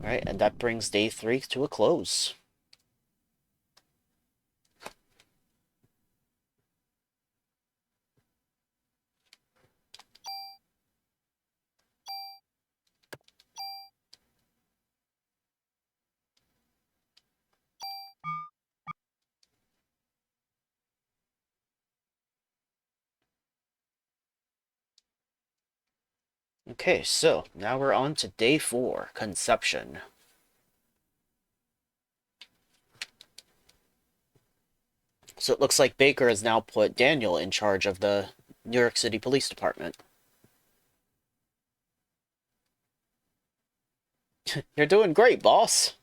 Right, and that brings day 3 to a close. Okay, so now we're on to day 4, conception. So it looks like Baker has now put Daniel in charge of the New York City Police Department. You're doing great, boss.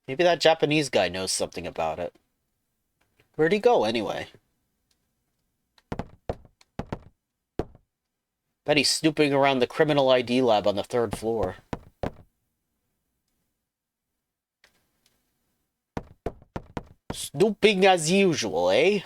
Maybe that Japanese guy knows something about it. Where'd he go, anyway? Bet he's snooping around the criminal ID lab on the 3rd floor. Snooping as usual, eh?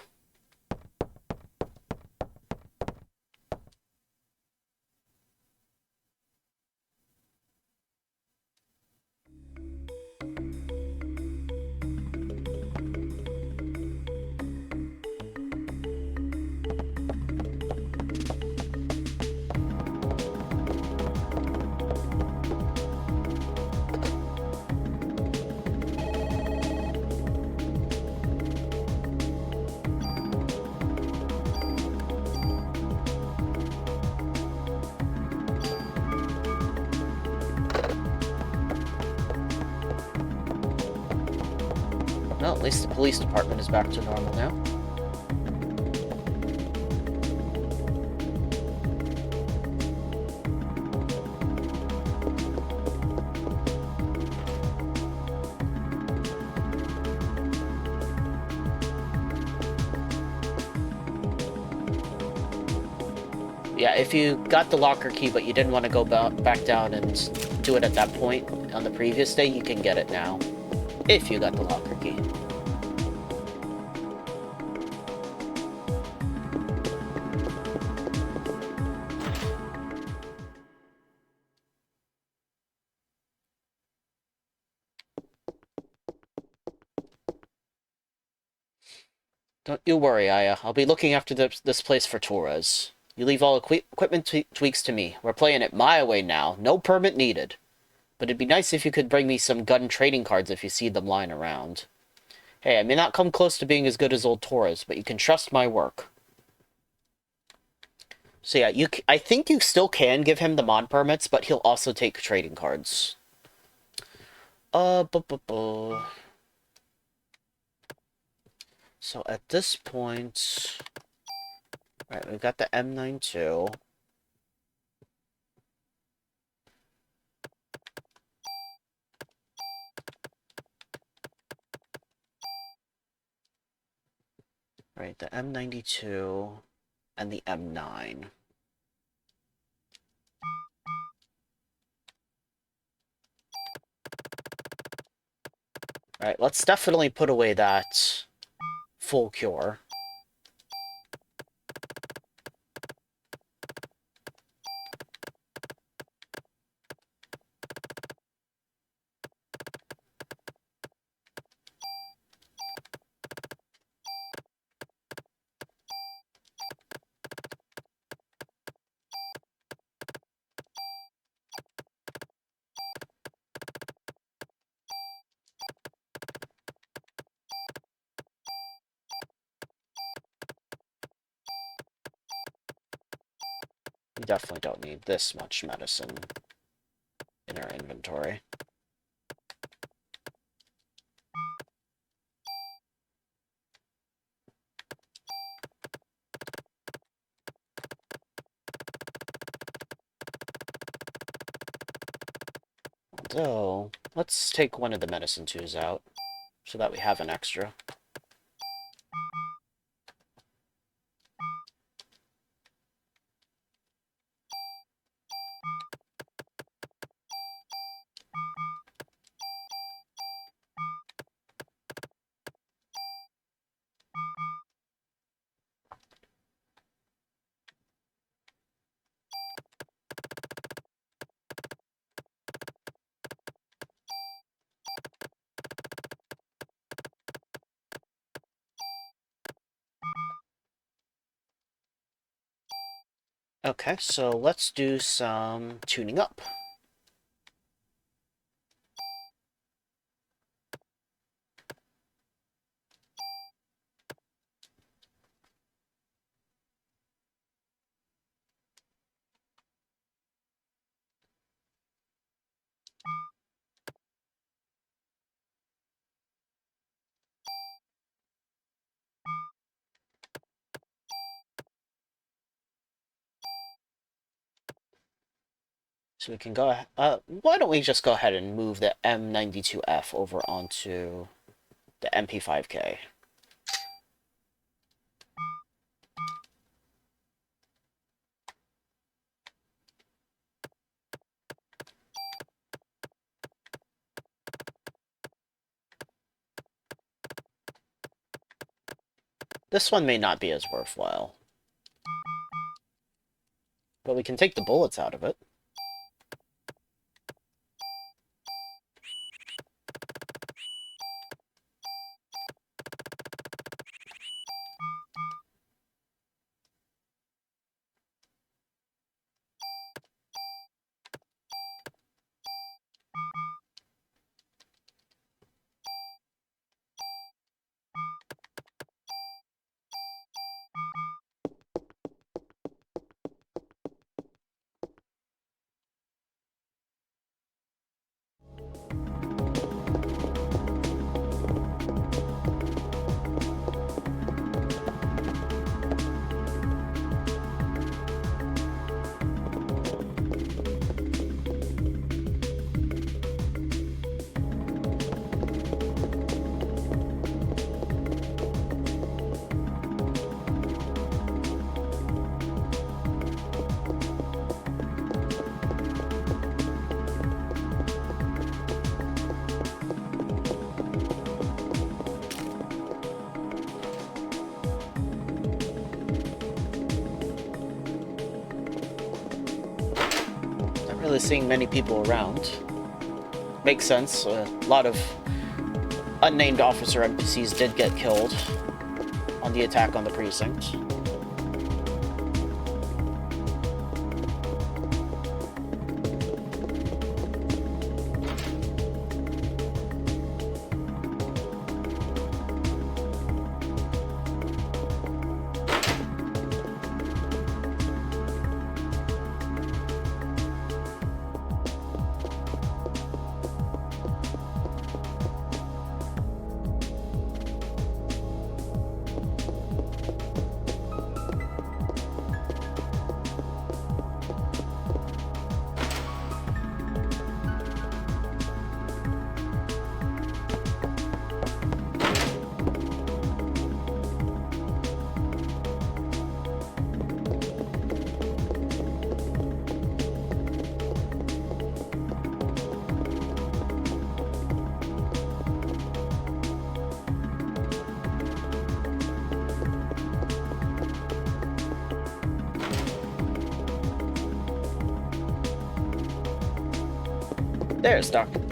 Well, at least the police department is back to normal now. Yeah, if you got the locker key but you didn't want to go back down and do it at that point on the previous day, you can get it now. If you got the locker key. Don't you worry, Aya. I'll be looking after this place for Torres. You leave all equipment tweaks to me. We're playing it my way now. No permit needed. But it'd be nice if you could bring me some gun trading cards if you see them lying around. Hey, I may not come close to being as good as old Torres, but you can trust my work. So yeah, I think you still can give him the mod permits, but he'll also take trading cards. Bu. So at this point... Right, we've got the M92. Right, the M92 and the M9. Alright, let's definitely put away that full cure. We definitely don't need this much medicine in our inventory. Although, let's take one of the medicine twos out, so that we have an extra. Okay, so let's do some tuning up. So we can go ahead, why don't we just go ahead and move the M92F over onto the MP5K. This one may not be as worthwhile, but we can take the bullets out of it. Not really seeing many people around. Makes sense. A lot of unnamed officer NPCs did get killed on the attack on the precinct.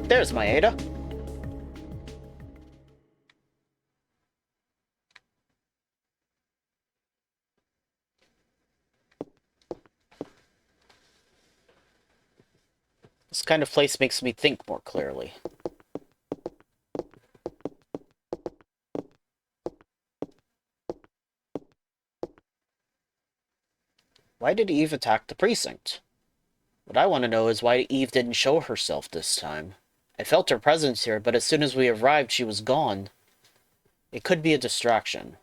There's Maeda. This kind of place makes me think more clearly. Why did Eve attack the precinct? What I want to know is why Eve didn't show herself this time. I felt her presence here, but as soon as we arrived, she was gone. It could be a distraction.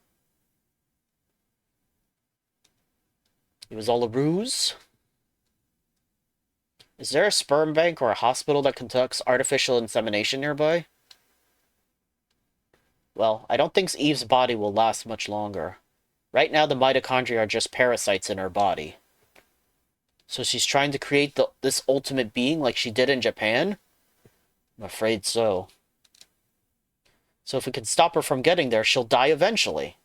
It was all a ruse? Is there a sperm bank or a hospital that conducts artificial insemination nearby? Well, I don't think Eve's body will last much longer. Right now, the mitochondria are just parasites in her body. So she's trying to create this ultimate being like she did in Japan? I'm afraid so. So if we can stop her from getting there, she'll die eventually.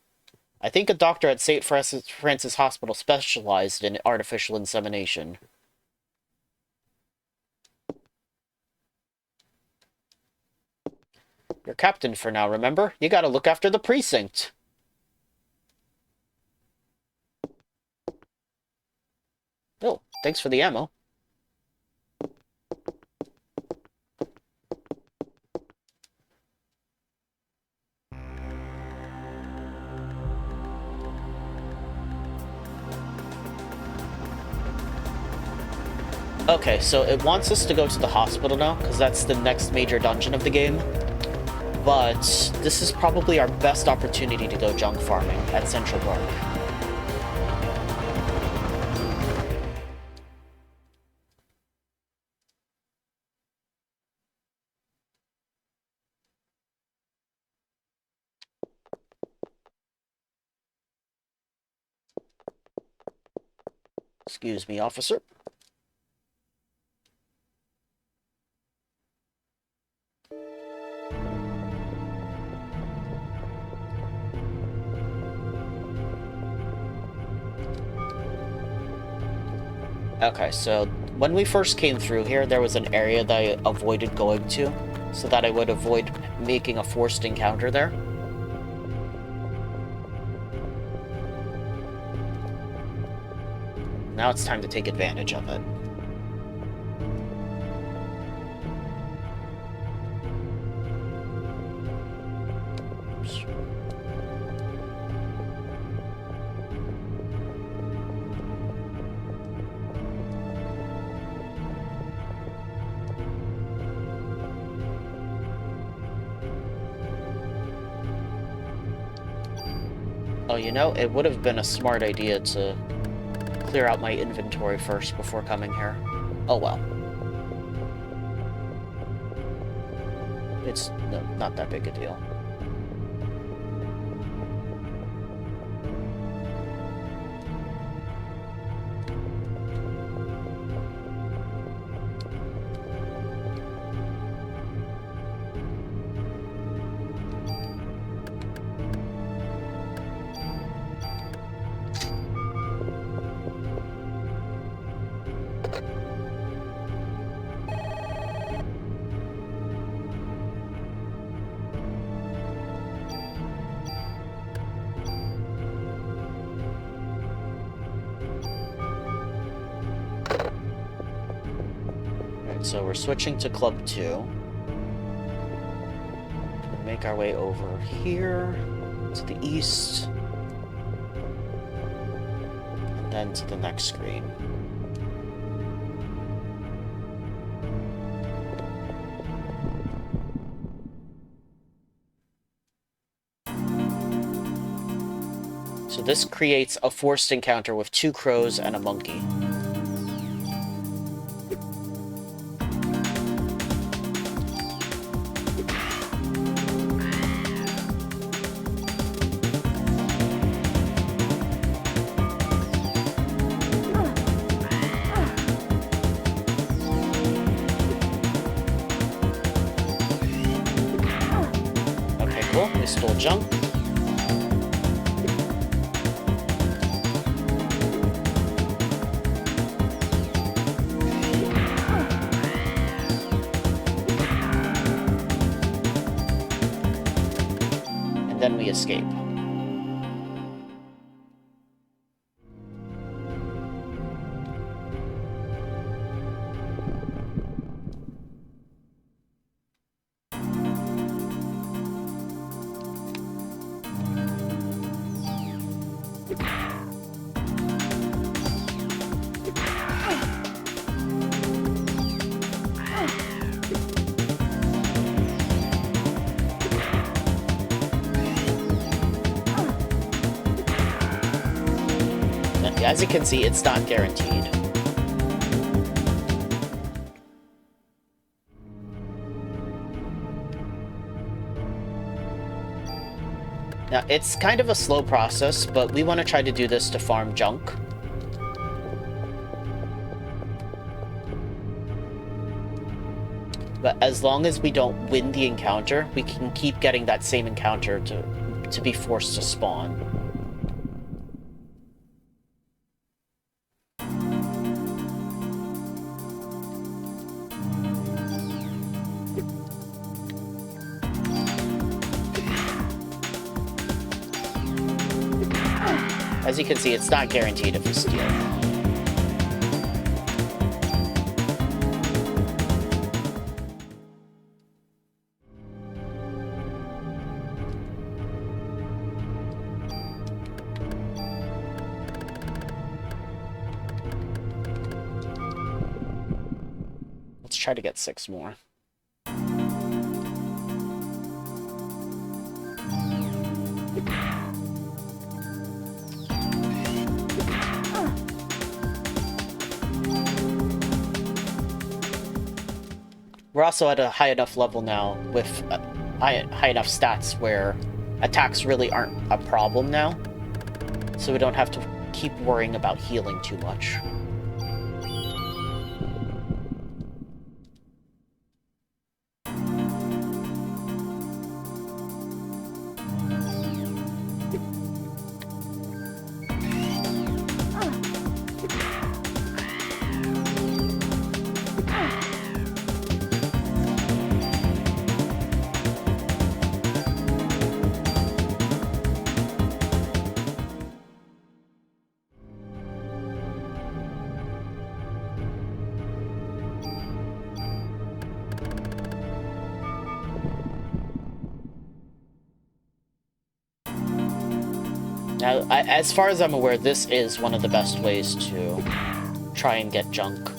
I think a doctor at St. Francis Hospital specialized in artificial insemination. You're captain for now, remember? You gotta look after the precinct. Thanks for the ammo. Okay, so it wants us to go to the hospital now, because that's the next major dungeon of the game. But this is probably our best opportunity to go junk farming at Central Park. Excuse me, officer. Okay, so when we first came through here, there was an area that I avoided going to, so that I would avoid making a forced encounter there. Now it's time to take advantage of it. Oops. Oh, you know, it would have been a smart idea to clear out my inventory first before coming here. Oh well. It's not that big a deal. So we're switching to Club 2. We'll make our way over here to the east. And then to the next screen. So this creates a forced encounter with 2 crows and a monkey. We stole junk. And then we escape. As you can see, it's not guaranteed. Now, it's kind of a slow process, but we want to try to do this to farm junk. But as long as we don't win the encounter, we can keep getting that same encounter to be forced to spawn. As you can see, it's not guaranteed if we steal. try to get 6 more. We're also at a high enough level now with high enough stats where attacks really aren't a problem now. So we don't have to keep worrying about healing too much. Now, as far as I'm aware, this is one of the best ways to try and get junk.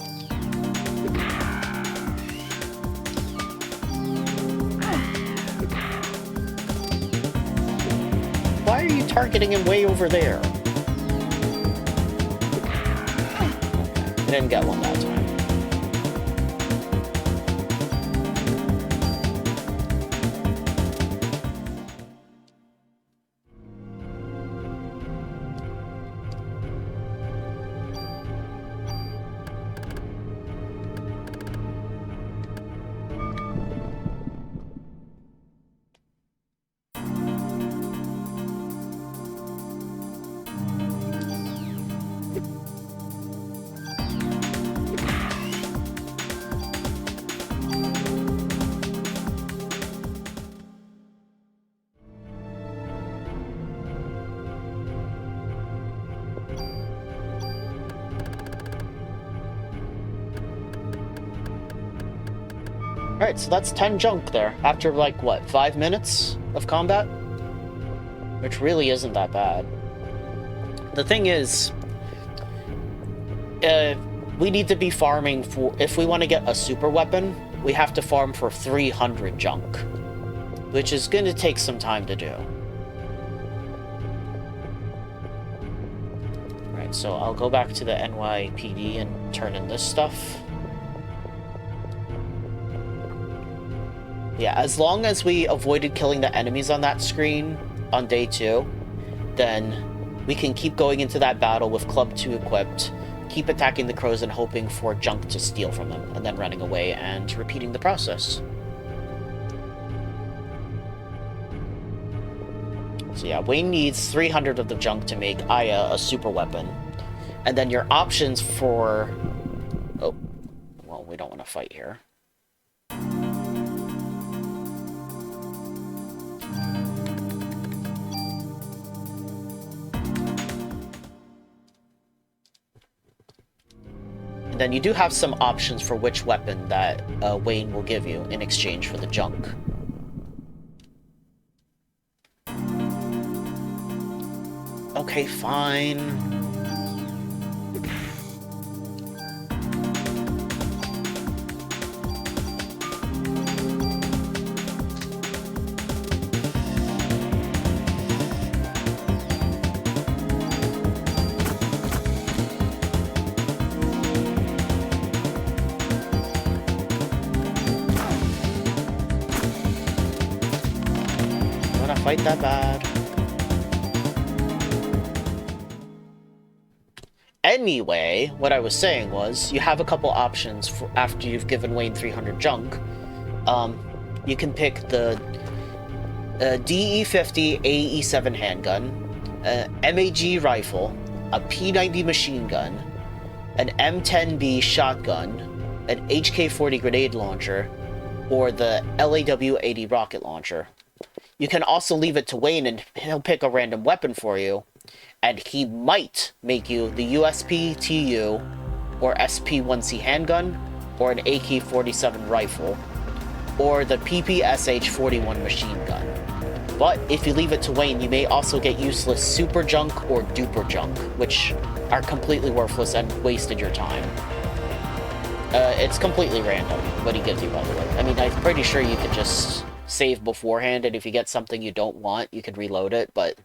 Why are you targeting him way over there? I didn't get one that time. Alright, so that's 10 junk there, after, like, what, 5 minutes of combat? Which really isn't that bad. The thing is, we need to be farming for... If we want to get a super weapon, we have to farm for 300 junk. Which is going to take some time to do. Alright, so I'll go back to the NYPD and turn in this stuff. Yeah, as long as we avoided killing the enemies on that screen on day 2, then we can keep going into that battle with Club 2 equipped, keep attacking the crows and hoping for junk to steal from them, and then running away and repeating the process. So yeah, Wayne needs 300 of the junk to make Aya a super weapon. And then your options for... Oh, well, we don't want to fight here. Then you do have some options for which weapon that Wayne will give you in exchange for the junk. Okay, fine. Fight that bad. Anyway, what I was saying was, you have a couple options for after you've given Wayne 300 junk. You can pick the DE-50 AE-7 handgun, MAG rifle, a P-90 machine gun, an M10B shotgun, an HK-40 grenade launcher, or the LAW-80 rocket launcher. You can also leave it to Wayne and he'll pick a random weapon for you, and he might make you the USP-TU or SP-1C handgun, or an AK-47 rifle, or the PPSH-41 machine gun. But if you leave it to Wayne, you may also get useless super junk or duper junk, which are completely worthless and wasted your time. It's completely random what he gives you, by the way. I mean, I'm pretty sure you could just save beforehand, and if you get something you don't want, you could reload it, but...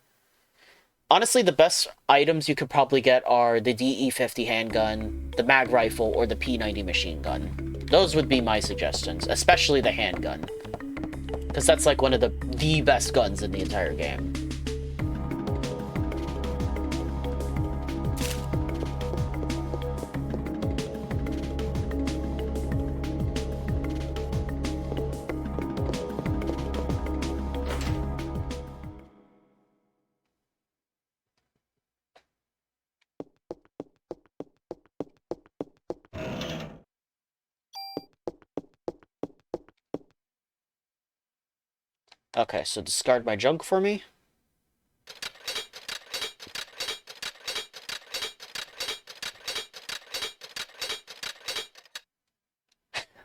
Honestly, the best items you could probably get are the DE-50 handgun, the mag rifle, or the P-90 machine gun. Those would be my suggestions, especially the handgun. Because that's like one of the best guns in the entire game. Okay, so discard my junk for me.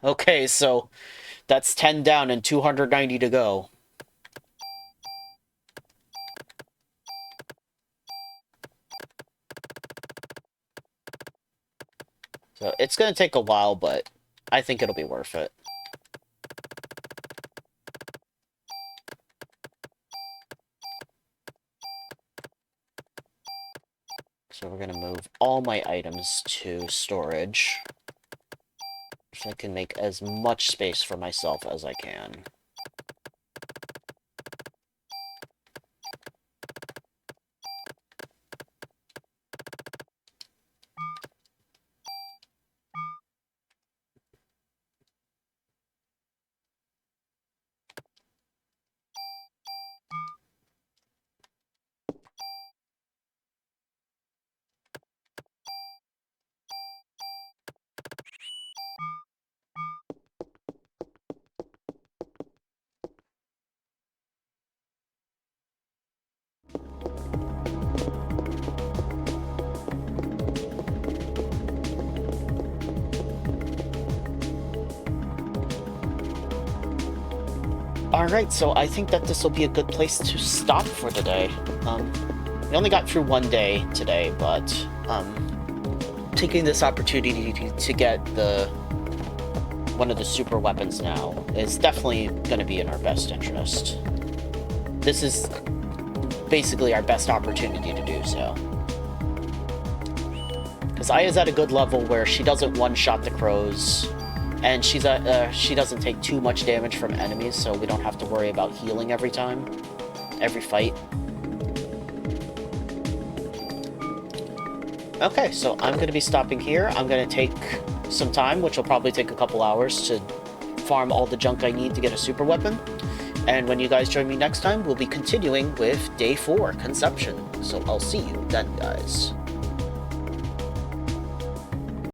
Okay, so that's 10 down and 290 to go. So it's going to take a while, but I think it'll be worth it. So we're going to move all my items to storage, so I can make as much space for myself as I can. Alright, so I think that this will be a good place to stop for today. We only got through one day today, but taking this opportunity to get one of the super weapons now is definitely going to be in our best interest. This is basically our best opportunity to do so. Because Aya's at a good level where she doesn't one-shot the crows, and she doesn't take too much damage from enemies, so we don't have to worry about healing every fight. Okay, so I'm going to be stopping here. I'm going to take some time, which will probably take a couple hours, to farm all the junk I need to get a super weapon. And when you guys join me next time, we'll be continuing with Day 4, Conception. So I'll see you then, guys.